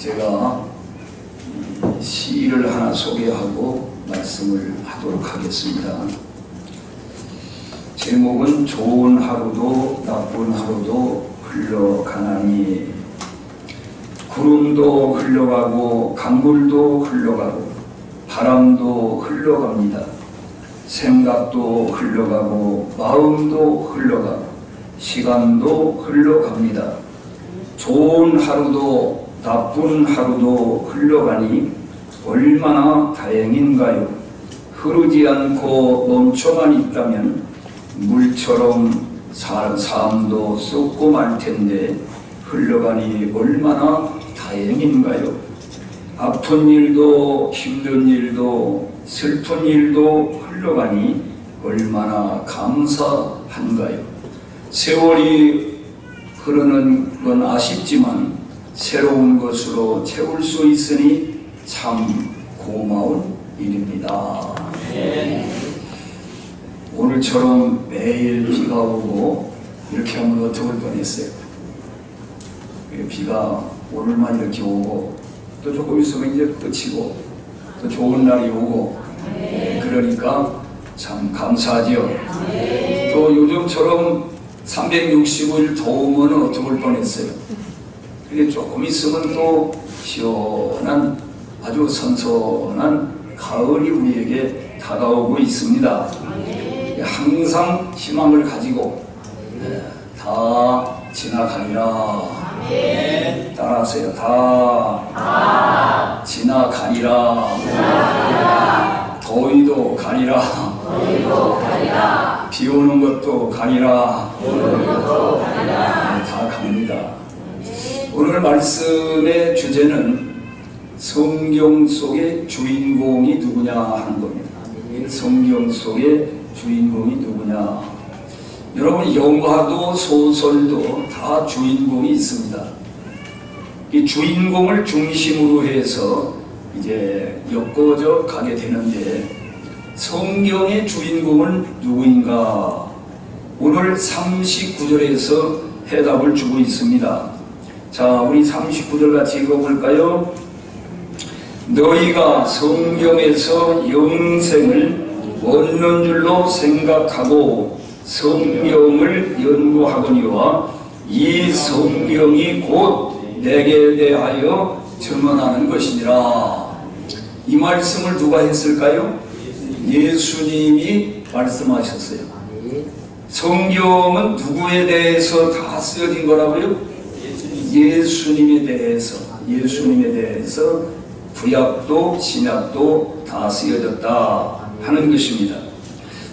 제가 시를 하나 소개하고 말씀을 하도록 하겠습니다. 제목은 좋은 하루도 나쁜 하루도 흘러가나니 구름도 흘러가고 강물도 흘러가고 바람도 흘러갑니다. 생각도 흘러가고 마음도 흘러가고 시간도 흘러갑니다. 좋은 하루도 나쁜 하루도 흘러가니 얼마나 다행인가요? 흐르지 않고 멈춰만 있다면 물처럼 삶도 썩고 말 텐데 흘러가니 얼마나 다행인가요? 아픈 일도 힘든 일도 슬픈 일도 흘러가니 얼마나 감사한가요? 세월이 흐르는 건 아쉽지만 새로운 것으로 채울 수 있으니 참 고마운 일입니다. 오늘처럼 매일 비가 오고 이렇게 하면 어떡할 뻔했어요. 비가 오늘만 이렇게 오고 또 조금 있으면 이제 끝이고 또 좋은 날이 오고 그러니까 참 감사하지요. 또 요즘처럼 365일 더우면 어떡할 뻔했어요. 그게 조금 있으면 또 시원한 아주 선선한 가을이 우리에게 다가오고 있습니다. 항상 희망을 가지고 다 지나가리라. 따라하세요. 다 지나가리라. 더위도 가리라. 비 오는 것도 가리라. 다 갑니다. 오늘 말씀의 주제는 성경 속의 주인공이 누구냐 하는 겁니다. 성경 속의 주인공이 누구냐. 여러분, 영화도 소설도 다 주인공이 있습니다. 이 주인공을 중심으로 해서 이제 엮어져 가게 되는데 성경의 주인공은 누구인가? 오늘 39절에서 해답을 주고 있습니다. 자, 우리 39절 같이 읽어볼까요? 너희가 성경에서 영생을 얻는 줄로 생각하고 성경을 연구하거니와 이 성경이 곧 내게 대하여 증언하는 것이니라. 이 말씀을 누가 했을까요? 예수님이 말씀하셨어요. 성경은 누구에 대해서 다 쓰여진 거라고요? 예수님에 대해서 구약도 신약도 다 쓰여졌다 하는 것입니다.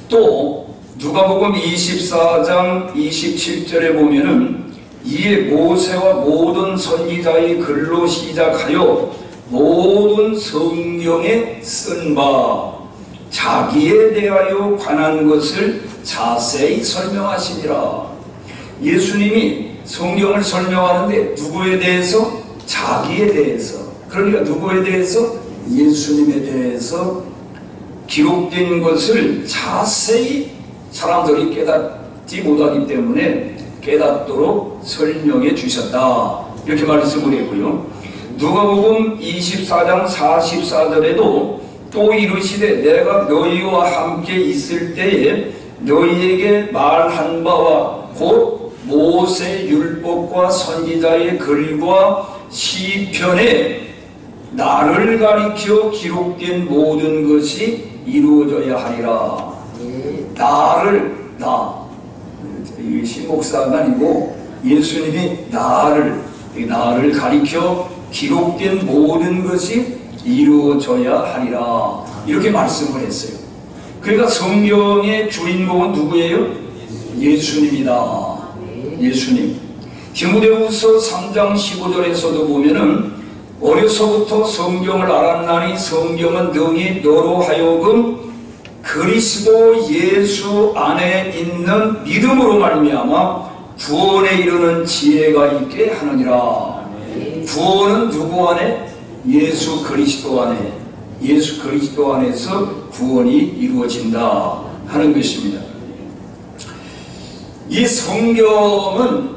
또 누가복음 24장 27절에 보면은 이에 모세와 모든 선지자의 글로 시작하여 모든 성경에 쓴 바 자기에 대하여 관한 것을 자세히 설명하시니라. 예수님이 성경을 설명하는데 누구에 대해서? 자기에 대해서. 그러니까 누구에 대해서? 예수님에 대해서 기록된 것을 자세히 사람들이 깨닫지 못하기 때문에 깨닫도록 설명해 주셨다. 이렇게 말씀을 했고요. 누가복음 24장 44절에도 또 이르시되 내가 너희와 함께 있을 때에 너희에게 말한 바와 곧 모세 율법과 선지자의 글과 시편에 나를 가리켜 기록된 모든 것이 이루어져야 하리라. 이 신목사가 아니고 예수님이 나를 가리켜 기록된 모든 것이 이루어져야 하리라. 이렇게 말씀을 했어요. 그러니까 성경의 주인공은 누구예요? 예수님이다. 예수님. 디모데후서 3장 15절에서도 보면은 어려서부터 성경을 알았나니 성경은 능히 너로 하여금 그리스도 예수 안에 있는 믿음으로 말미암아 구원에 이르는 지혜가 있게 하느니라. 구원은 누구 안에? 예수 그리스도 안에. 예수 그리스도 안에서 구원이 이루어진다 하는 것입니다. 이 성경은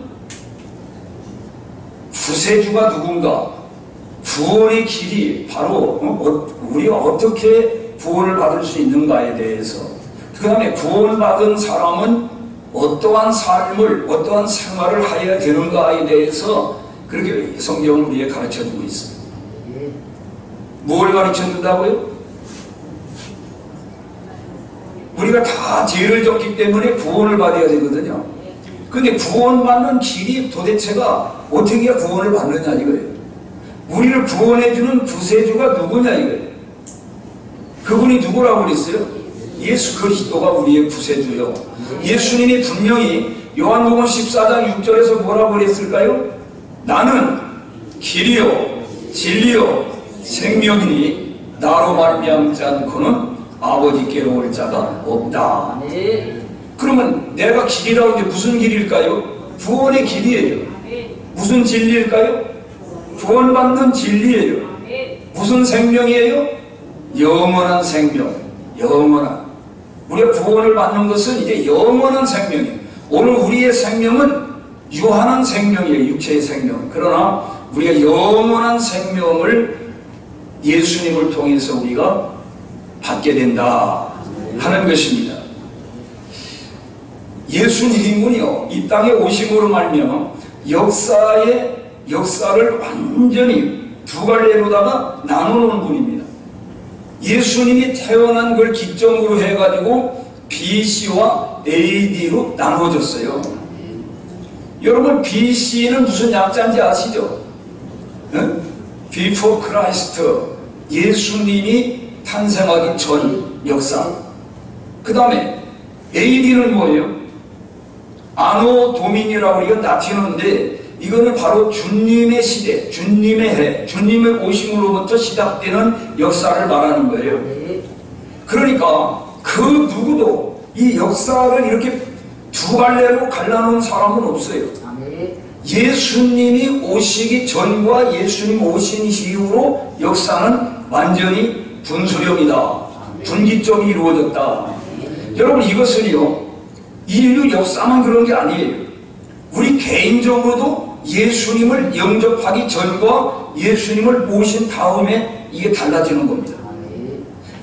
구세주가 누군가? 구원의 길이 바로 우리가 어떻게 구원을 받을 수 있는가에 대해서, 그 다음에 구원받은 사람은 어떠한 삶을, 어떠한 생활을 해야 되는가에 대해서 그렇게 성경은 우리에게 가르쳐주고 있어요. 뭘 가르쳐준다고요? 우리가 다 죄를 졌기 때문에 구원을 받아야 되거든요. 근데 구원받는 길이 도대체가 어떻게 해야 구원을 받느냐 이거예요. 우리를 구원해주는 구세주가 누구냐 이거예요. 그분이 누구라고 그랬어요? 예수 그리스도가 우리의 구세주요. 예수님이 분명히 요한복음 14장 6절에서 뭐라고 그랬을까요? 나는 길이요 진리요 생명이니 나로 말미암지 않고는 아버지께로 올 자가 없다. 그러면 내가 길이라고 하는데 무슨 길일까요? 구원의 길이에요. 무슨 진리일까요? 구원받는 진리예요. 무슨 생명이에요? 영원한 생명. 영원한. 우리가 구원을 받는 것은 이제 영원한 생명이에요. 오늘 우리의 생명은 유한한 생명이에요. 육체의 생명. 그러나 우리가 영원한 생명을 예수님을 통해서 우리가 받게 된다 하는 것입니다. 예수님은요, 이 땅에 오심으로 말미암아 역사를 완전히 두 갈래로다가 나누는 분입니다. 예수님이 태어난 걸 기점으로 해가지고 BC와 AD로 나누어졌어요. 여러분 BC는 무슨 약자인지 아시죠? 응? Before Christ, 예수님이 탄생하기 전 역사. 그 다음에 AD는 뭐예요? 아노 도민이라고 이건 라틴어인데 이거는 바로 주님의 시대, 주님의 해, 주님의 오심으로부터 시작되는 역사를 말하는 거예요. 그러니까 그 누구도 이 역사를 이렇게 두 갈래로 갈라놓은 사람은 없어요. 예수님이 오시기 전과 예수님 오신 이후로 역사는 완전히 분수령이다. 분기점이 이루어졌다. 여러분 이것은요, 인류 역사만 그런 게 아니에요. 우리 개인적으로도 예수님을 영접하기 전과 예수님을 모신 다음에 이게 달라지는 겁니다.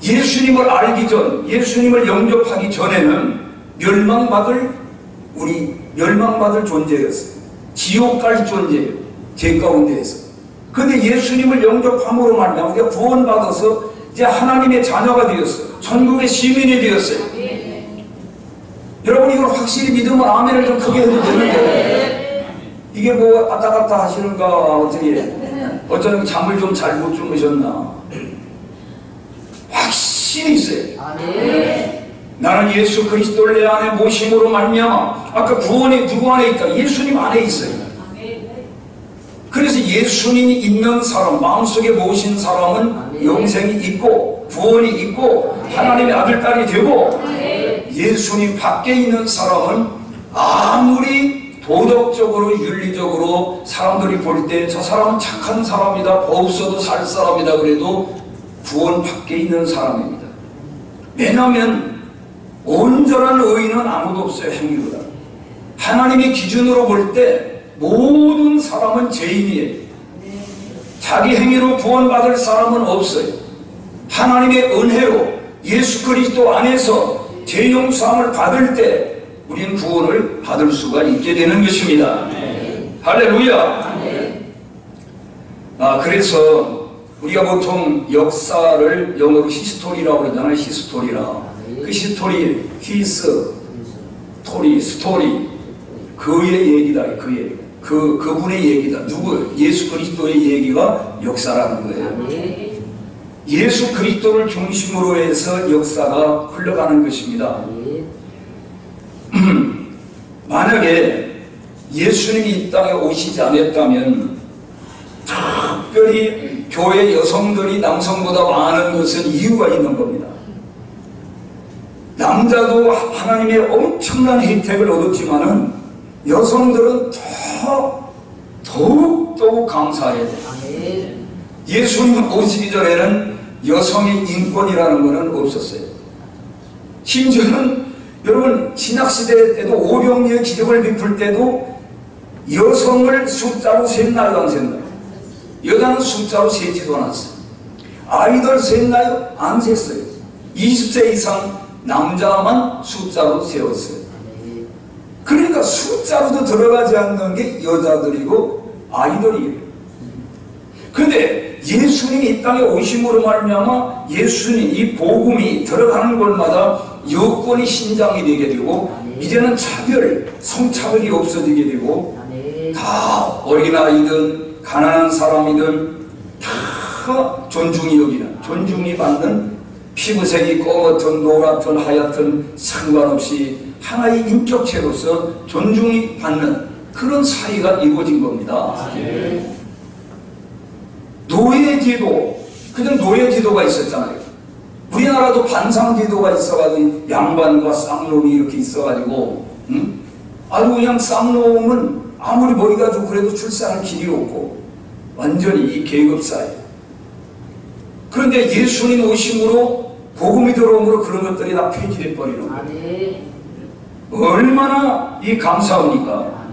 예수님을 알기 전, 예수님을 영접하기 전에는 멸망받을 존재였어요. 지옥 갈 존재예요. 죄 가운데에서. 근데 예수님을 영접함으로 말미암아 우리가 구원받아서 이제 하나님의 자녀가 되었어요. 천국의 시민이 되었어요. 여러분 이걸 확실히 믿으면 아멘을 좀 크게 해도 되는데 이게 뭐 왔다 갔다 하시는가 어떻게 어쩌면 잠을 좀 잘 못 주무셨나 확신이 있어요. 나는 예수 그리스도를 내 안에 모심으로 말미암아 아까 구원이 누구 안에 있다? 예수님 안에 있어요. 그래서 예수님이 있는 사람, 마음속에 모신 사람은 영생이 있고 구원이 있고 하나님의 아들, 딸이 되고 예수님 밖에 있는 사람은 아무리 도덕적으로 윤리적으로 사람들이 볼 때 저 사람은 착한 사람이다, 없어도 살 사람이다 그래도 구원 밖에 있는 사람입니다. 왜냐하면 온전한 의인은 아무도 없어요. 행위보다 하나님의 기준으로 볼 때 모든 사람은 죄인이에요. 자기 행위로 구원받을 사람은 없어요. 하나님의 은혜로 예수 그리스도 안에서 죄 용서함을 받을 때 우리는 구원을 받을 수가 있게 되는 것입니다. 할렐루야. 그래서 우리가 보통 역사를 영어로 히스토리라고 그러잖아요. 히스토리라. 그 히스토리, 스토리 그의 얘기다. 그분의 얘기다. 누구? 예수 그리스도의 얘기가 역사라는 거예요. 예수 그리스도를 중심으로 해서 역사가 흘러가는 것입니다. 만약에 예수님이 이 땅에 오시지 않았다면 특별히 교회 여성들이 남성보다 많은 것은 이유가 있는 겁니다. 남자도 하나님의 엄청난 혜택을 얻었지만은 여성들은 더욱 감사해야 돼요. 예수님 오시기 전에는 여성의 인권이라는 것은 없었어요. 심지어는 여러분 신약시대 때도 오병이의 기적을 베풀 때도 여성을 숫자로 셌나요 안 셌나요? 여자는 숫자로 세지도 않았어요. 아이들 셌나요? 안 셌어요. 20세 이상 남자만 숫자로 세웠어요. 그러니까 숫자로도 들어가지 않는 게 여자들이고 아이들이에요. 그런데 예수님이 이 땅에 오심으로 말미암아 예수님 이 복음이 들어가는 곳마다 여건이 신장이 되게 되고 이제는 차별, 성차별이 없어지게 되고 다 어린아이든 가난한 사람이든 다 존중이 여기는, 존중이 받는, 피부색이 검었든 노랗든 하얗든 상관없이 하나의 인격체로서 존중이 받는 그런 사회가 이루어진 겁니다. 노예제도, 그냥 노예제도가 있었잖아요. 우리나라도 반상제도가 있어가지고 양반과 쌍놈이 이렇게 있어가지고 아주 그냥 쌍놈은 아무리 머리가 좋고 그래도 출세할 길이 없고 완전히 이 계급사회. 그런데 예수님 오심으로 복음이 들어옴으로 그런 것들이 다 폐지돼 버리는 거예요. 얼마나 이 감사합니까?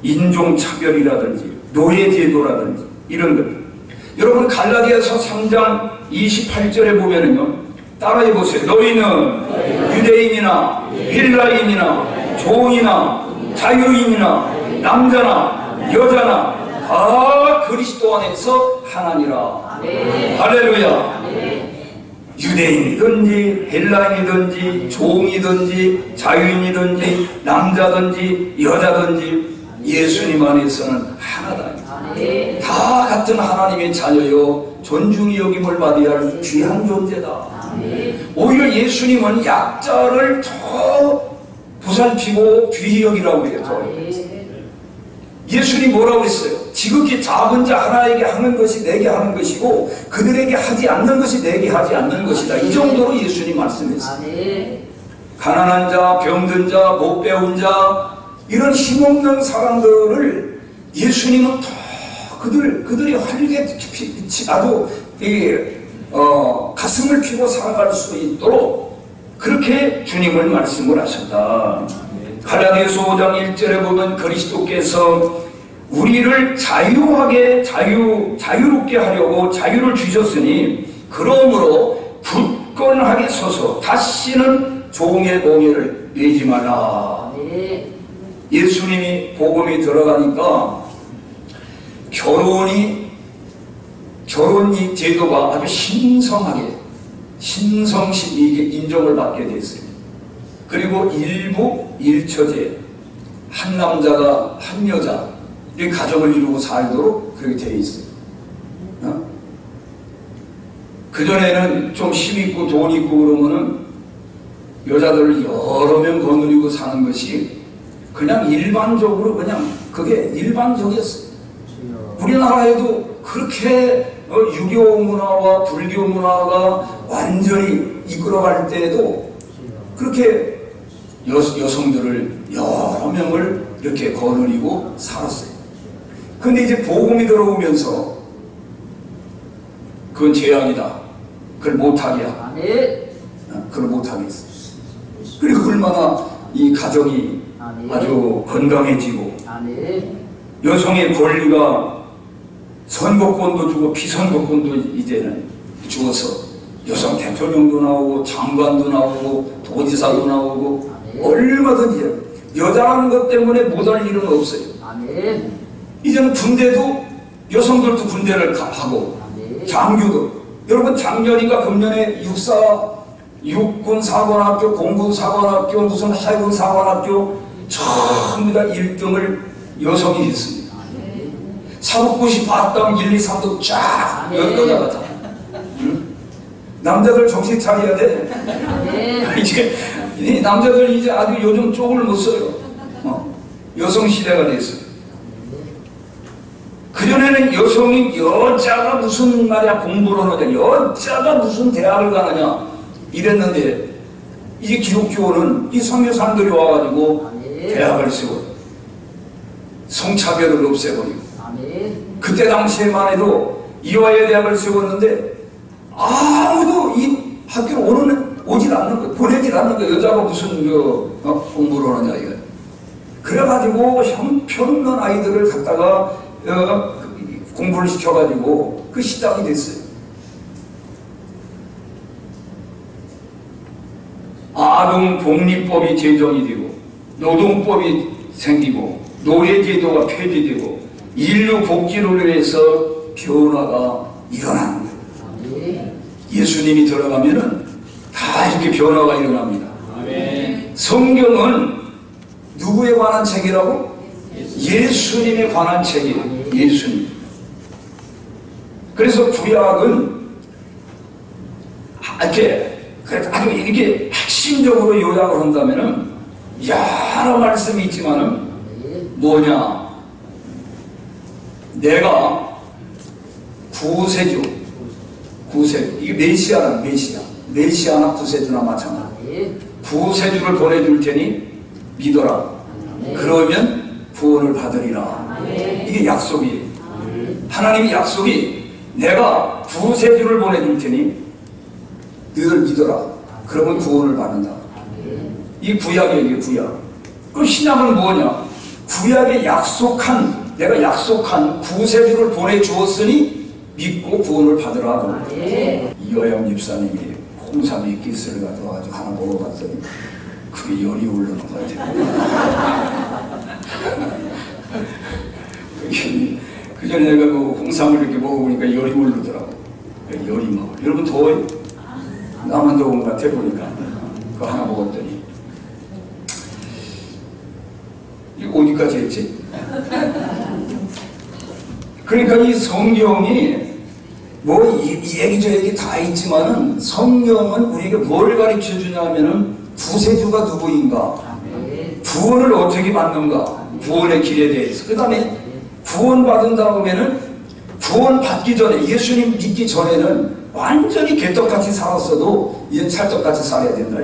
인종차별이라든지 노예제도라든지 이런 것. 여러분 갈라디아서 3장 28절에 보면은요, 따라해 보세요. 너희는 유대인이나 헬라인이나 종이나 자유인이나 남자나 여자나 다 그리스도 안에서 하나니라. 할렐루야. 유대인이든지 헬라인이든지 종이든지 자유인이든지 남자든지 여자든지 예수님 안에서는 하나다. 다 같은 하나님의 자녀요 존중이 여김을 받아야 할 귀한 존재다. 오히려 예수님은 약자를 더 보살피고 귀히 여기라고 그래요. 예수님 뭐라고 했어요? 지극히 작은 자 하나에게 하는 것이 내게 하는 것이고 그들에게 하지 않는 것이 내게 하지 않는 것이다. 이 정도로 예수님 말씀했어요. 가난한 자, 병든 자, 못 배운 자 이런 힘없는 사람들을 예수님은 더 그들이 활기에 아주 가슴을 피고 살아갈 수 있도록 그렇게 주님을 말씀을 하셨다. 갈라디아서 5장 1절에 보면 그리스도께서 우리를 자유롭게 하려고 자유를 주셨으니 그러므로 굳건하게 서서 다시는 종의 몽에를 매지 말라. 예수님이 복음이 들어가니까 결혼 제도가 아주 신성하게 이게 인정을 받게 됐어요. 그리고 일부 일처제, 한 남자가 한 여자 이 가정을 이루고 살도록 그렇게 되어 있어요. 그전에는 좀 힘있고 돈 있고 그러면은 여자들을 여러 명 거느리고 사는 것이 그냥 일반적으로 그냥 그게 일반적이었어요. 우리나라에도 그렇게 유교 문화와 불교 문화가 완전히 이끌어갈 때에도 그렇게 여성들을 여러 명을 이렇게 거느리고 살았어요. 근데 이제 복음이 들어오면서 그건 재앙이다. 그걸 못하게 하고 그걸 못하게 했어요. 그리고 얼마나 이 가정이 아주 건강해지고 여성의 권리가 선거권도 주고 비선거권도 이제는 주어서 여성 대통령도 나오고 장관도 나오고 도지사도 나오고 얼마든지 여자라는 것 때문에 못할 일은 없어요. 이제는 군대도 여성들도 군대를 하고 장교도 여러분 작년인가 금년에 육군 사관학교, 공군 사관학교, 무슨 해군 사관학교 전부 다 1등을 여성이 했습니다. 사법고시 봤다면 1, 2, 3도 쫙 여자가 다. 남자들 정신 차려야 돼. 이제 이 남자들 이제 아주 요즘 쪽을 못 써요. 여성 시대가 됐어요. 그전에는 여성이 여자가 무슨 말이야 공부를 하느냐, 여자가 무슨 대학을 가느냐 이랬는데 이제 기독교는 이 선교사님들이 와가지고 대학을 세워요. 성차별을 없애버리고 그때 당시에만 해도 이화여 대학을 세웠는데 아무도 이 학교로 오질 않는 거예요. 보내질 않는 거예요. 여자가 무슨 공부를 하느냐 이거. 그래가지고 형편없는 아이들을 갖다가 공부를 시켜가지고 그 시작이 됐어요. 아동복리법이 제정이 되고 노동법이 생기고 노예제도가 폐지되고 인류 복지를 위해서 변화가 일어나는 거예요. 예수님이 들어가면은 다 이렇게 변화가 일어납니다. 성경은 누구에 관한 책이라고? 예수님에 관한 책이에요. 예수님. 그래서 구약은 아주 이렇게 핵심적으로 요약을 한다면은 여러 말씀이 있지만은 뭐냐? 내가 구세주 이게 메시아란 메시아나 구세주나 마찬가지. 구세주를 보내줄 테니 믿어라. 그러면 구원을 받으리라. 이게 약속이에요. 하나님의 약속이 내가 구세주를 보내줄 테니 너희들 믿어라. 그러면 구원을 받는다. 이 구약이에요. 이게 구약. 그럼 신약은 뭐냐? 구약에 내가 약속한 구세주를 보내주었으니 믿고 구원을 받으라. 이어영 집사님이 홍삼에 기스를 가져와가지고 하나 먹어봤더니 그게 열이 오르는 것 같아요. 그 전에 내가 그 홍삼을 이렇게 먹어보니까 열이 오르더라고. 열이 막. 여러분 더워요? 나만 더운 것 같아 보니까. 그거 하나 먹었더니 이거 어디까지 했지? 그러니까 이 성경이 뭐 이 얘기 저 얘기 다 있지만은 성경은 우리에게 뭘 가르쳐 주냐면은 구세주가 누구인가, 구원을 어떻게 받는가, 구원의 길에 대해서. 그 다음에 구원 받은 다음에는 구원 받기 전에, 예수님 믿기 전에는 완전히 개떡같이 살았어도 이제 찰떡같이 살아야 된다.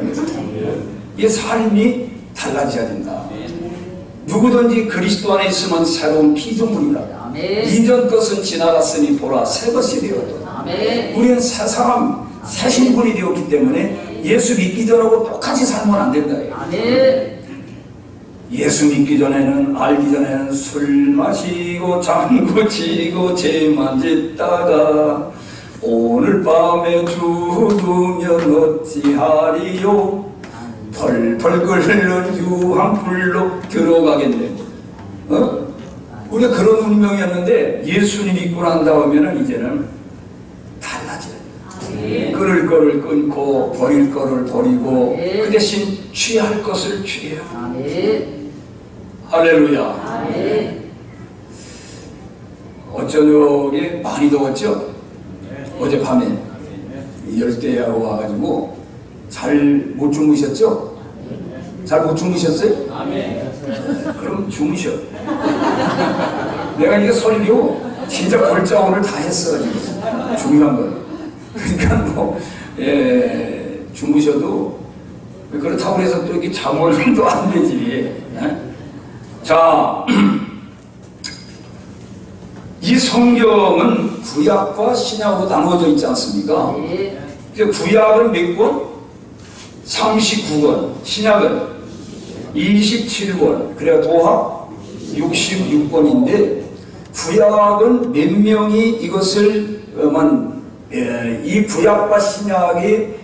이 삶이 달라져야 된다. 누구든지 그리스도 안에 있으면 새로운 피조물이다. 이전 것은 지나갔으니 보라 새 것이 되었다. 우리는 새 사람, 새 신분이 되었기 때문에 예수 믿기 전하고 똑같이 살면 안 된다. 예수 믿기 전에는, 알기 전에는 술 마시고 장구 치고 죄 만졌다가 오늘 밤에 죽으면 어찌하리요. 펄펄 끓는 유황불로 들어가겠네. 우리가 그런 운명이었는데 예수님 믿고 난 다음에는 이제는 달라져요. 끊을 거를 끊고 버릴 거를 버리고 그 대신 취할 것을 취해요. 할렐루야. 어쩌녁에 많이 더웠죠? 어젯밤에 열대야가 와가지고 잘 못 주무셨죠? 잘 못 주무셨어요? 그럼 주무셔. 내가 이게 설교 진짜 골자오를 다 했어. 지금 중요한 건. 그러니까 뭐 주무셔도 그렇다고 해서 또 이렇게 잠을 또 안 되지. 자, 이 성경은 구약과 신약으로 나누어져 있지 않습니까? 구약은 몇 권? 39권, 신약은 27권, 그래야 도합 66권인데 구약은 몇 명이 이것을 이 구약과 신약이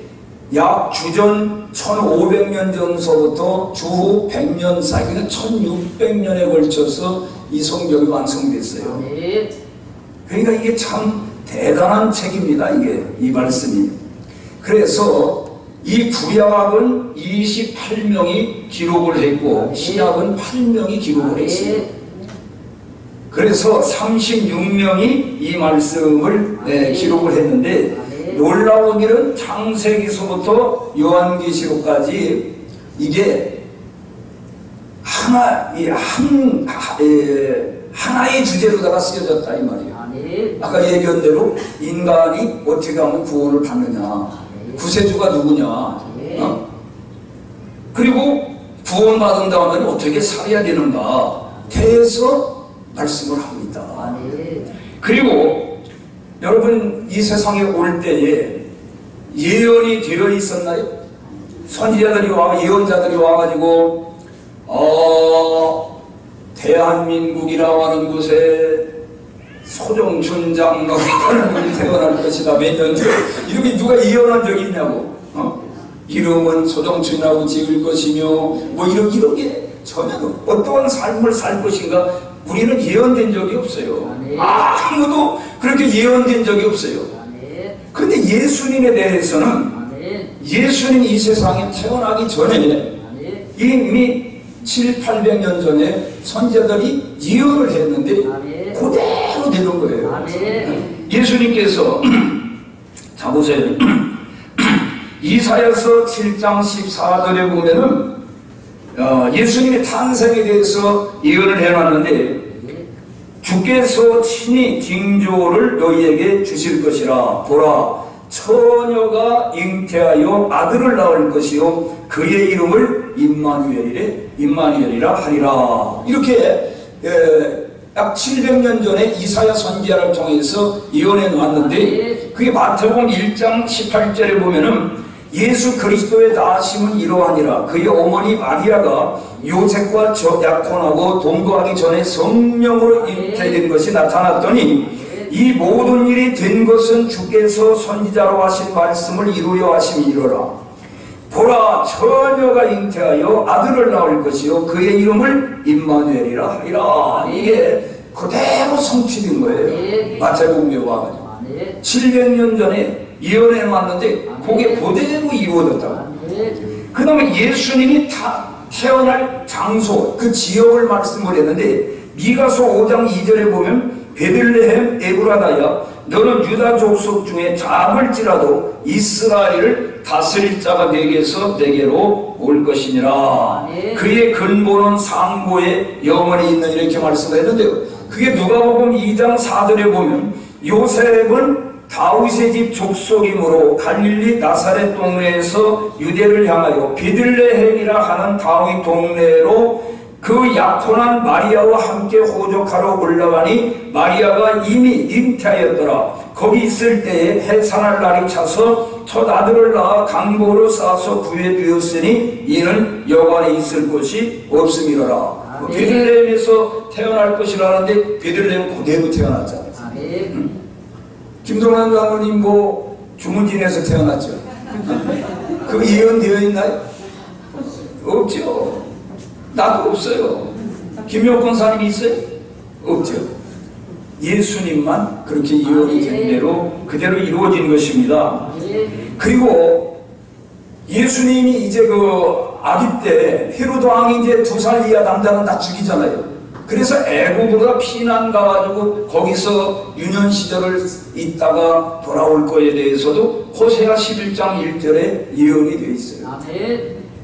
약 주전 1500년 전서부터 주후 100년 사이, 그러니까 1600년에 걸쳐서 이 성경이 완성됐어요. 그러니까 이게 참 대단한 책입니다. 이게 이 말씀이. 그래서 이 구약은 28명이 기록을 했고 신약은 8명이 기록을 했어요. 그래서 36명이 이 말씀을 기록을 했는데 놀라운 일은 창세기서부터 요한계시록까지 이게 하나의 주제로다가 쓰여졌다 이 말이에요. 아까 얘기한 대로 인간이 어떻게 하면 구원을 받느냐, 구세주가 누구냐, 그리고 구원받은 다음에 어떻게 살아야 되는가 대해서 말씀을 하고 있다. 그리고 여러분 이 세상에 올 때에 예언이 되어 있었나요? 선지자들이 예언자들이 와가지고 대한민국이라고 하는 곳에 소정춘 장로라는 분이 태어날 것이다 몇 년 전. 이렇게 누가 예언한 적이 있냐고. 이름은 소정춘이라고 지을 것이며 뭐 이런 게 전혀 어떠한 삶을 살 것인가 우리는 예언된 적이 없어요. 아무도 그렇게 예언된 적이 없어요. 그런데 예수님에 대해서는 예수님 이 세상에 태어나기 전에 이미 700~800년 전에 선지자들이 예언을 했는데 그대로 되는 거예요. 예수님께서 자 보세요. 이사야서 7장 14절에 보면은 예수님의 탄생에 대해서 예언을 해놨는데 주께서 친히 징조를 너희에게 주실 것이라. 보라, 처녀가 잉태하여 아들을 낳을 것이요 그의 이름을 임마누엘이라 하리라. 이렇게 약 700년 전에 이사야 선지자를 통해서 예언해 놨는데 그게 마태복음 1장 18절에 보면은 예수 그리스도의 낳으심은 이러하니라. 그의 어머니 마리아가 요셉과 약혼하고 동거하기 전에 성령으로 잉태된 것이 나타났더니 이 모든 일이 된 것은 주께서 선지자로 하신 말씀을 이루려 하심이로라. 보라, 처녀가 잉태하여 아들을 낳을 것이요 그의 이름을 임마누엘이라 하리라. 이게 그대로 성취된 거예요. 마태복음에 와가지고 700년 전에 예언해 놨는데 그게 그대로 이루어졌다고. 그 다음에 예수님이 태어날 장소 그 지역을 말씀을 했는데 미가서 5장 2절에 보면 베들레헴 에브라다야 너는 유다 족속 중에 작을지라도 이스라엘을 다스릴 자가 내게로 올 것이니라. 그의 근본은 상고에 영원히 있는 이렇게 말씀했는데요. 그게 누가복음 2장 4절에 보면 요셉은 다윗의 집 족속이므로 갈릴리 나사렛 동네에서 유대를 향하여 베들레헴이라 하는 다윗 동네로 그 약혼한 마리아와 함께 호적하러 올라가니 마리아가 이미 잉태하였더라. 거기 있을 때에 해산할 날이 차서 첫 아들을 낳아 강보로 쌓아서 구해두었으니 이는 여관에 있을 곳이 없음이로라. 베들레헴에서 태어날 것이라는데 베들레헴 그대로 태어났잖아요. 김동란 장로님 뭐 주문진에서 태어났죠. 그거 예언되어 있나요? 없죠. 나도 없어요. 김용권 사님이 있어요? 없죠. 예수님만 그렇게 예언이 된 대로 그대로 이루어진 것입니다. 그리고 예수님이 이제 그 아기 때 헤로드 왕이 이제 2살 이하 남자는 다 죽이잖아요. 그래서 애국으로 피난 가가지고 거기서 유년 시절을 있다가 돌아올 거에 대해서도 호세아 11장 1절에 예언이 되어 있어요.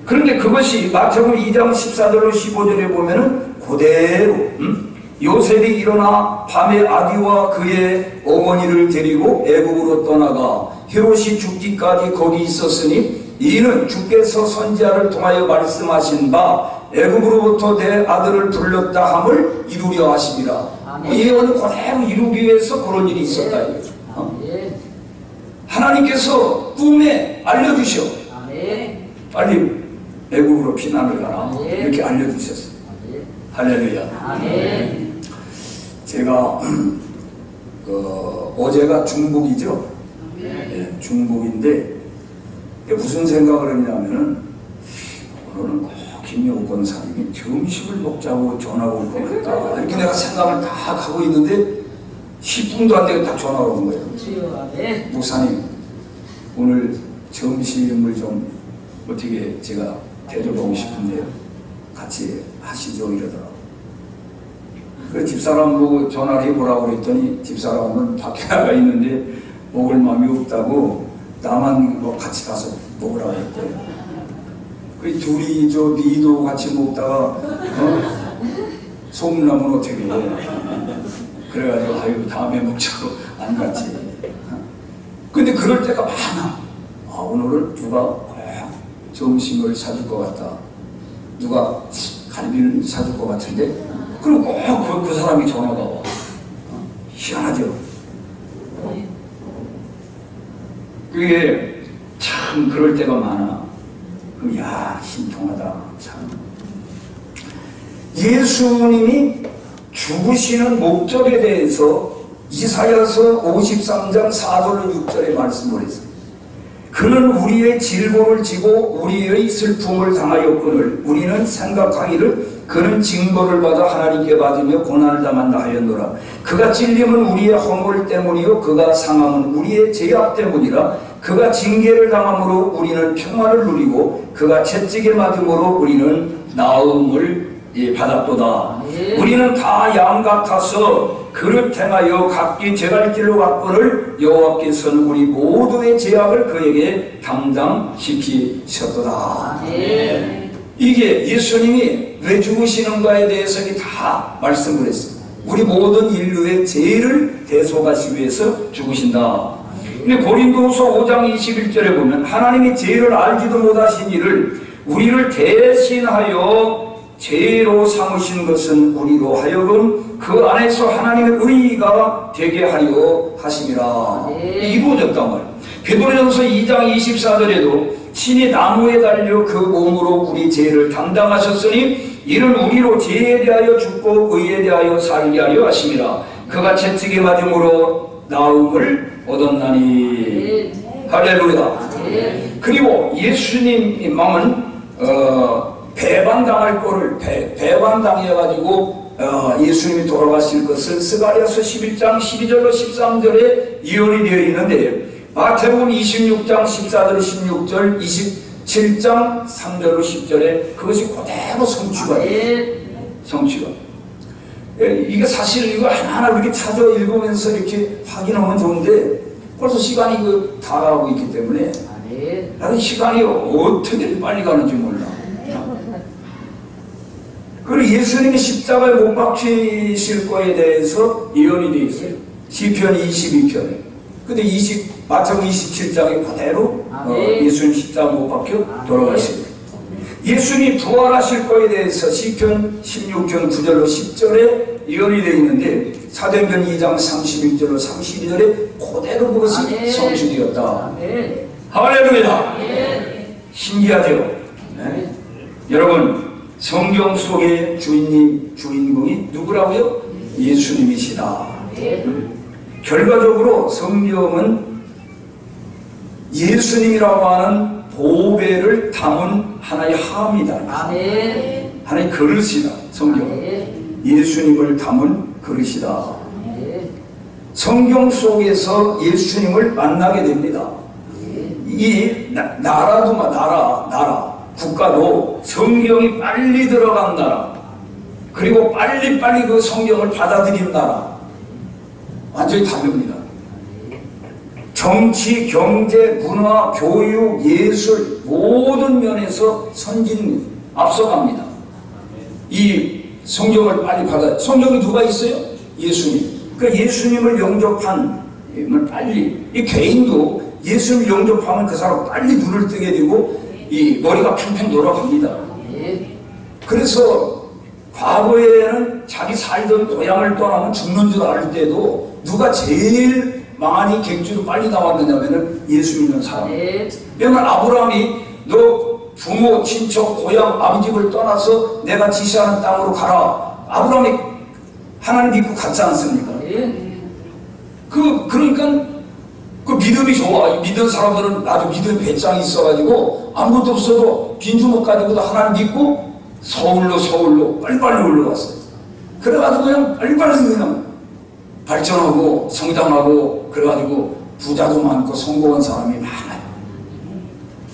그런데 그것이 마태복음 2장 14절로 15절에 보면은 그대로 요셉이 일어나 밤에 아기와 그의 어머니를 데리고 애국으로 떠나가 헤롯이 죽기까지 거기 있었으니 이는 주께서 선지자를 통하여 말씀하신 바 애굽으로부터 내 아들을 불렀다 함을 이루려 하심이라. 예언을 그대로 이루기 위해서 그런 일이 있었다. 하나님께서 꿈에 알려주셔. 빨리 애굽으로 피난을 가라. 이렇게 알려주셨어요. 할렐루야. 제가 어제가 중복이죠. 중복인데 무슨 생각을 했냐면은 오늘은 꼭 김용권 사님이 점심을 먹자고 전화가 올 것 같다. 이렇게 내가 생각을 다 하고 있는데 10분도 안 되게 딱 전화가 온 거예요. 목사님 오늘 점심을 좀 어떻게 제가 대접하고 싶은데요. 같이 하시죠 이러더라고요. 그 집사람 보고 전화를 해보라고 그랬더니 집사람은 밖에 나가 있는데 먹을 마음이 없다고 나만 뭐 같이 가서 먹으라고 했대요. 그 둘이 니도 같이 먹다가 소문나면 어떻게 해. 그래가지고 아유 다음에 먹자고 안 갔지. 근데 그럴 때가 많아. 오늘은 누가 점심을 사줄 것 같다. 누가 갈비를 사줄 것 같은데 그럼 꼭 그 사람이 전화가 와. 희한하죠. 그게 참 그럴 때가 많아. 그럼 야 신통하다. 참 예수님이 죽으시는 목적에 대해서 이사야서 53장 4절로 6절에 말씀을 했습니다. 그는 우리의 질고를 지고 우리의 슬픔을 당하였거늘 우리는 생각하기를 그는 징벌을 받아 하나님께 받으며 고난을 당한다 하였노라. 그가 찔림은 우리의 허물 때문이요 그가 상함은 우리의 죄악 때문이라. 그가 징계를 당함으로 우리는 평화를 누리고 그가 채찍에 맞음으로 우리는 나음을 받았도다. 우리는 다 양 같아서 그를 행하여 각기 제갈 길로 갔거늘 여호와께서는 우리 모두의 죄악을 그에게 담당시키셨도다. 이게 예수님이 왜 죽으시는가에 대해서 다 말씀을 했습니다. 우리 모든 인류의 죄를 대속하시기 위해서 죽으신다. 근데 고린도후서 5장 21절에 보면 하나님이 죄를 알지도 못하신 이를 우리를 대신하여 죄로 삼으신 것은 우리로 하여금 그 안에서 하나님의 의의가 되게 하려 하심이라. 이루어졌단 말이에요. 베드로전서 2장 24절에도 신이 나무에 달려 그 몸으로 우리 죄를 담당하셨으니 이는 우리로 죄에 대하여 죽고 의에 대하여 살게 하려 하심이라. 그가 채찍에 맞음으로 나음을 얻었나니. 할렐루야. 그리고 예수님 마음은 배반당할 거를 배반당해가지고 예수님이 돌아가실 것을 스가랴서 11장 12절로 13절에 예언이 되어 있는데 마태복음 26장 14절 16절 27장 3절로 10절에 그것이 그대로 성취가 돼요. 성취가. 이게 사실 이거 하나하나 이렇게 찾아 읽으면서 이렇게 확인하면 좋은데 벌써 시간이 다 가고 있기 때문에 나는 시간이 어떻게 빨리 가는지 몰라. 그리고 예수님이 십자가에 못 박히실 거에 대해서 예언이 되어 있어요. 시편 22편에. 근데 마태복음 27장에 그대로 예수님 십자가 못 박혀 돌아가십니다. 예수님이 부활하실 거에 대해서 시편 16편 9절로 10절에 예언이 되어 있는데 사도행전 2장 31절로 32절에 그대로 그것이 성취되었다. 할렐루야. 신기하죠? 네? 여러분 성경 속의 주인공이 누구라고요? 예수님이시다. 결과적으로 성경은 예수님이라고 하는 보배를 담은 하나의 함이다. 하나의 그릇이다. 성경은 예수님을 담은 그릇이다. 성경 속에서 예수님을 만나게 됩니다. 이 나라 국가도 성경이 빨리 들어간 나라, 그리고 빨리빨리 그 성경을 받아들인 나라 완전히 다릅니다. 정치, 경제, 문화, 교육, 예술 모든 면에서 선진 앞서갑니다. 이 성경을 빨리 성경이 누가 있어요? 예수님. 그 예수님을 영접한 빨리 이 개인도 예수님을 영접하면 그 사람 빨리 눈을 뜨게 되고 이 머리가 팽팽 돌아갑니다. 그래서 과거에는 자기 살던 고향을 떠나면 죽는 줄 알 때도 누가 제일 많이 객주로 빨리 나왔느냐면은 예수 믿는 사람. 왜냐면 아브라함이 너 부모, 친척, 고향, 아버집을 떠나서 내가 지시하는 땅으로 가라. 아브라함이 하나님 믿고 갔지 않습니까? 그러니까 그 믿음이 좋아. 믿는 사람들은 나도 믿음의 배짱이 있어가지고 아무것도 없어도 빈주먹 가지고도 하나님 믿고 서울로 빨리빨리 올라갔어요. 그래가지고 그냥 빨리빨리 그냥 발전하고 성장하고 그래가지고 부자도 많고 성공한 사람이 많아요.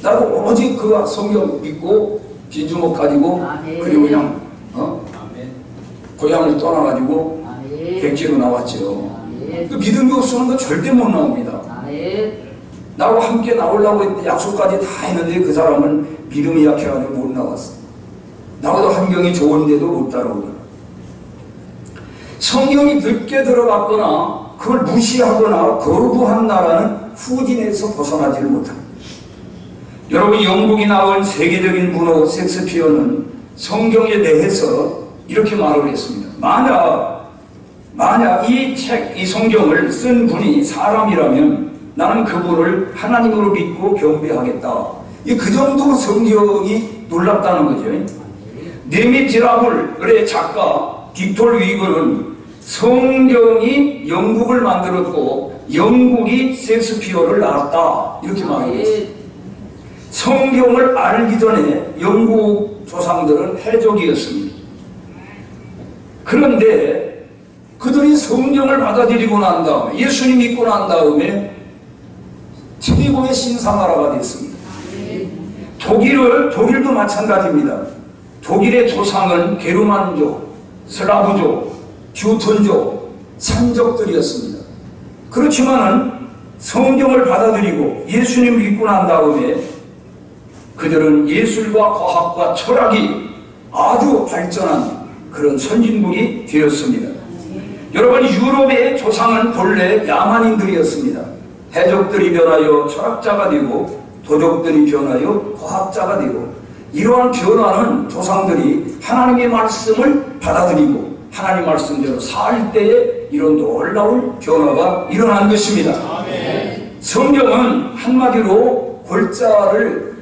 나도 오직 그 성경 믿고 빈주먹 가지고 그리고 그냥 고향을 떠나가지고 객지로 나왔죠. 그 믿음이 없으면 그 절대 못 나옵니다. 나하고 함께 나오려고 했는데 약속까지 다 했는데 그 사람은 믿음이 약해가지고 못 나왔어. 나보다 환경이 좋은데도 못 따라오더라. 성경이 늦게 들어갔거나 그걸 무시하거나 거부한 나라는 후진에서 벗어나지를 못합니다. 여러분 영국이 나온 세계적인 문호 섹스피어는 성경에 대해서 이렇게 말을 했습니다. 만약 이 책, 이 성경을 쓴 분이 사람이라면 나는 그분을 하나님으로 믿고 경배하겠다. 그 정도로 성경이 놀랍다는 거죠. 네미지라블의 작가 빅톨 위거는 성경이 영국을 만들었고 영국이 셰익스피어를 낳았다 이렇게 말합니다. 성경을 알기 전에 영국 조상들은 해적이었습니다. 그런데 그들이 성경을 받아들이고 난 다음에 예수님 믿고 난 다음에 최고의 신사나라가 됐습니다. 독일도 마찬가지입니다. 독일의 조상은 게르만족, 슬라브족, 규턴족, 산족들이었습니다. 그렇지만은 성경을 받아들이고 예수님 믿고 난 다음에 그들은 예술과 과학과 철학이 아주 발전한 그런 선진국이 되었습니다. 여러분, 유럽의 조상은 본래 야만인들이었습니다. 해적들이 변하여 철학자가 되고 도적들이 변하여 과학자가 되고, 이러한 변화는 조상들이 하나님의 말씀을 받아들이고 하나님 말씀대로 살 때에 이런 놀라운 변화가 일어난 것입니다. 성경은 한마디로 골자를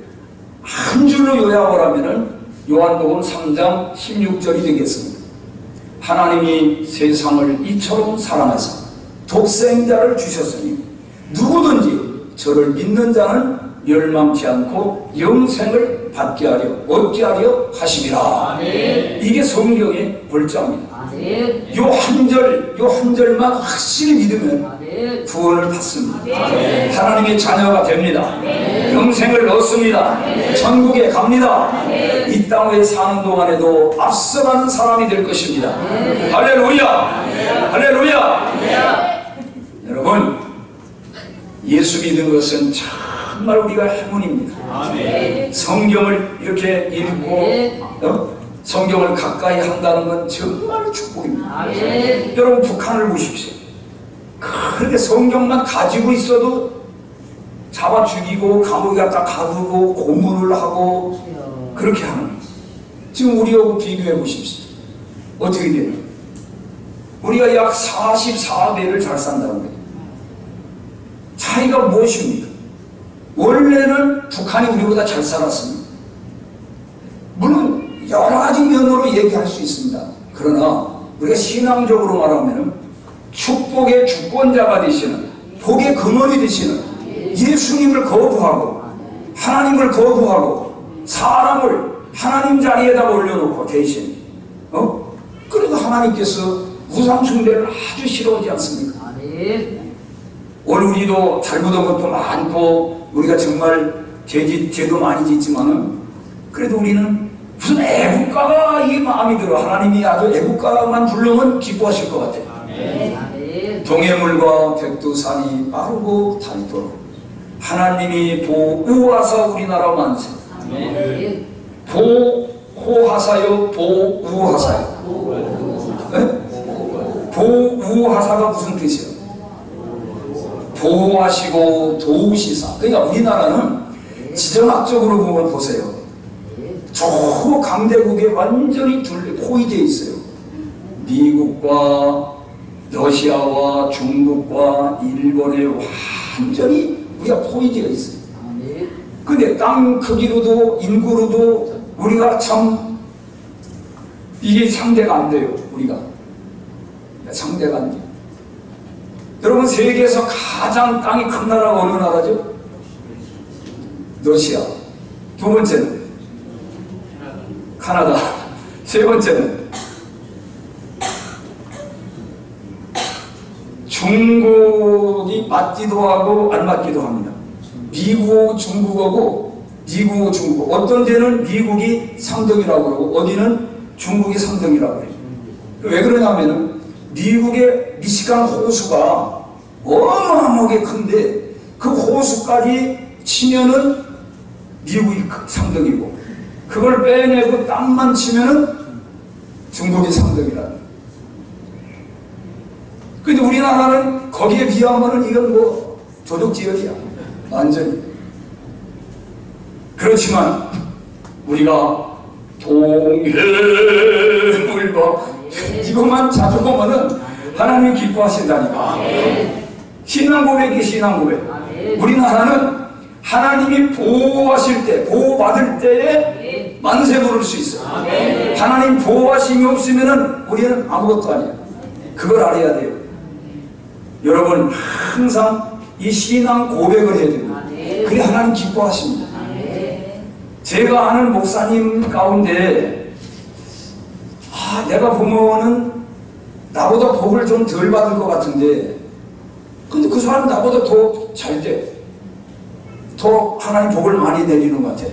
한 줄로 요약을 하면 요한복음 3장 16절이 되겠습니다. 하나님이 세상을 이처럼 사랑하사 독생자를 주셨으니 누구든지 저를 믿는 자는 멸망치 않고 영생을 받게 하려 얻게 하려 하심이라. 이게 성경의 골자입니다. 요 한 절만 확실히 믿으면 구원을 받습니다. 하나님의 자녀가 됩니다. 영생을 얻습니다. 천국에 갑니다. 이 땅에 사는 동안에도 앞서가는 사람이 될 것입니다. 할렐루야! 할렐루야! 여러분, 예수 믿는 것은 정말 우리가 행운입니다. 성경을 이렇게 읽고 성경을 가까이 한다는 건 정말 축복입니다. 여러분, 북한을 보십시오. 그렇게 성경만 가지고 있어도 잡아 죽이고 감옥에 갖다 가두고 고문을 하고 그렇게 하는 거예요. 지금 우리하고 비교해 보십시오. 어떻게 되나? 우리가 약 44배를 잘 산다는 거예요. 차이가 무엇입니까? 원래는 북한이 우리보다 잘 살았습니다. 물론 여러 가지 면으로 얘기할 수 있습니다. 그러나 우리가 신앙적으로 말하면 축복의 주권자가 되시는, 복의 근원이 되시는 예수님을 거부하고 하나님을 거부하고 사람을 하나님 자리에다 올려놓고 대신 그래도 하나님께서 우상숭배를 아주 싫어하지 않습니까? 오늘 우리도 잘못한 것도 많고 우리가 정말 죄도 많이 짓지만은 그래도 우리는 무슨 애국가가 이 마음이 들어. 하나님이 아주 애국가만 부르면 기뻐하실 것 같아요. 동해물과 백두산이 마르고 닳도록 하나님이 보우하사 우리나라 만세. 보호하사요, 보우하사요. 보우하사가 무슨 뜻이에요? 보호하시고 도우시사. 그러니까 우리나라는 지정학적으로 보면 보세요. 저 강대국에 완전히 포위되어 있어요. 미국과 러시아와 중국과 일본에 완전히 우리가 포위되어 있어요. 근데 땅 크기로도 인구로도 우리가 참 이게 상대가 안 돼요. 우리가 상대가 안 돼요. 여러분, 세계에서 가장 땅이 큰 나라가 어느 나라죠? 러시아. 두 번째는 카나다. 세 번째는 중국이 맞기도 하고 안 맞기도 합니다. 미국, 중국하고 미국, 중국. 어떤 데는 미국이 3등이라고 그러고 어디는 중국이 3등이라고 그래요. 왜 그러냐면은 미국의 미시간 호수가 어마어마하게 큰데 그 호수까지 치면은 미국이 3등이고 그걸 빼내고 땅만 치면은 중국이 3등이라는. 근데 우리나라는 거기에 비하면은 이건 뭐 도둑지역이야. 완전히. 그렇지만 우리가 동해물과 이것만 자주 보면은 하나님이 기뻐하신다니까. 신앙 고백이 신앙 고백. 우리나라는 하나님이 보호하실 때, 보호받을 때에 만세 부를 수 있어요. 하나님 보호하심이 없으면은 우리는 아무것도 아니에요. 그걸 알아야 돼요. 여러분 항상 이 신앙 고백을 해야 됩니다. 그래 하나님 기뻐하십니다. 제가 아는 목사님 가운데 내가 보면은 나보다 복을 좀 덜 받을 것 같은데 근데 그 사람은 나보다 더 잘 돼. 더 하나님 복을 많이 내리는 것 같아.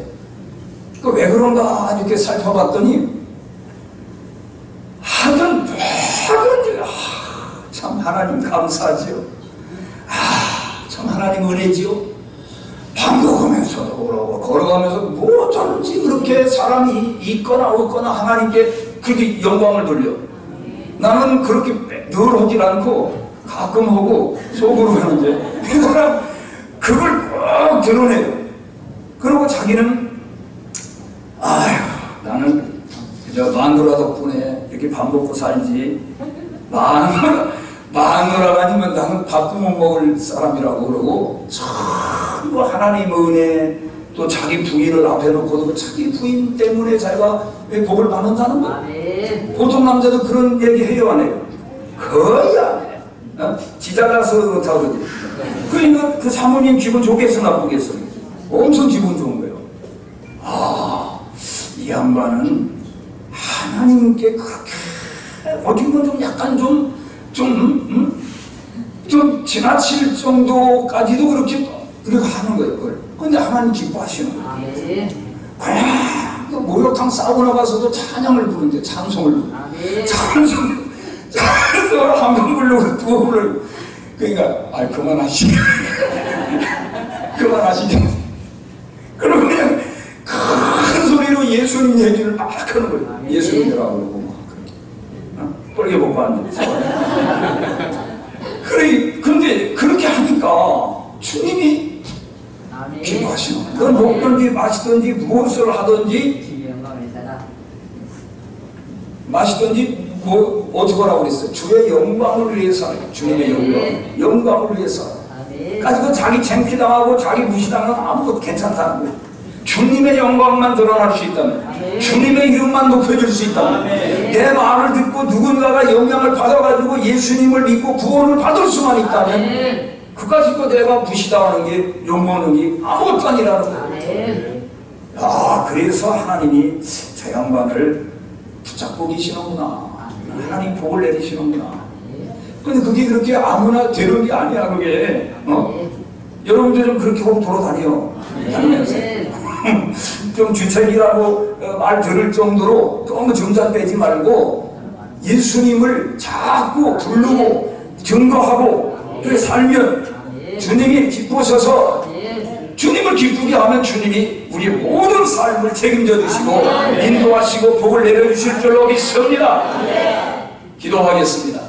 왜 그런가 이렇게 살펴봤더니 하든지 참 하나님 감사하지요. 참 하나님 은혜지요. 밥 먹으면서도 그러고 걸어가면서 뭐 어쩐지 그렇게 사람이 있거나 없거나 하나님께 그렇게 영광을 돌려. 나는 그렇게 늘 하질 않고 가끔 하고 속으로 하는데 그걸 꼭 드러내요. 그리고 자기는 나는 그저 마누라 덕분에 이렇게 밥 먹고 살지 마누라가 아니면 나는 밥도 못 먹을 사람이라고 그러고 전부 하나님의 은혜 또 자기 부인을 앞에 놓고도 자기 부인 때문에 자기가 왜 복을 받는다는 거야. 보통 남자도 그런 얘기 해요 안 해요? 거의 안 해. 지잘나서 그렇다고 그러지. 그러니까 그 사모님 기분 좋겠어 나쁘겠어? 엄청 기분 좋은 거예요. 이 양반은 하나님께 그렇게 어떻게 보면 좀 약간 좀 지나칠 정도까지도 그렇게 하는 거예요. 그걸. 근데 하나님 기뻐하시는 거예요. 그냥 목욕탕 사우나 가서도 찬양을 부르는데 찬송을 부르는데 찬송을 한 번 부르고 두 번 부르고 그러니까 그만하시게 그러면 그냥 큰 소리로 예수님 얘기를 막 하는 거예요. 예수님이라고 그러고 막 뻘게 먹고 앉아서 근데 그렇게 하니까 주님이 기뻐하시는 거예요. 그건 먹든지 마시든지 무엇을 하든지 마시든지 뭐 어떻게 하라고 그랬어요? 주의 영광을 위해서 주님의 영광을 위해서 가지고 자기 창피당하고 자기 무시당하면 아무것도 괜찮다는 거예요. 주님의 영광만 드러날 수 있다면 주님의 이름만 높여줄 수 있다면 내 말을 듣고 누군가가 영향을 받아가지고 예수님을 믿고 구원을 받을 수만 있다면 그까짓 내가 무시당하는 게 욕먹는 게 아무것도 아니라는 거예요. 그래서 하나님이 저 양반을 붙잡고 계시는구나. 하나님 복을 내리시는구나. 근데 그게 그렇게 아무나 되는 게 아니야. 그게 여러분들 좀 그렇게 하고 돌아다녀. 다니면서 좀 주책이라고 말 들을 정도로 너무 점자 빼지 말고 예수님을 자꾸 부르고 증거하고 그렇게 살면 주님이 기쁘셔서 주님을 기쁘게 하면 주님이 우리 모든 삶을 책임져 주시고 인도하시고 복을 내려주실 줄로 믿습니다. 기도하겠습니다.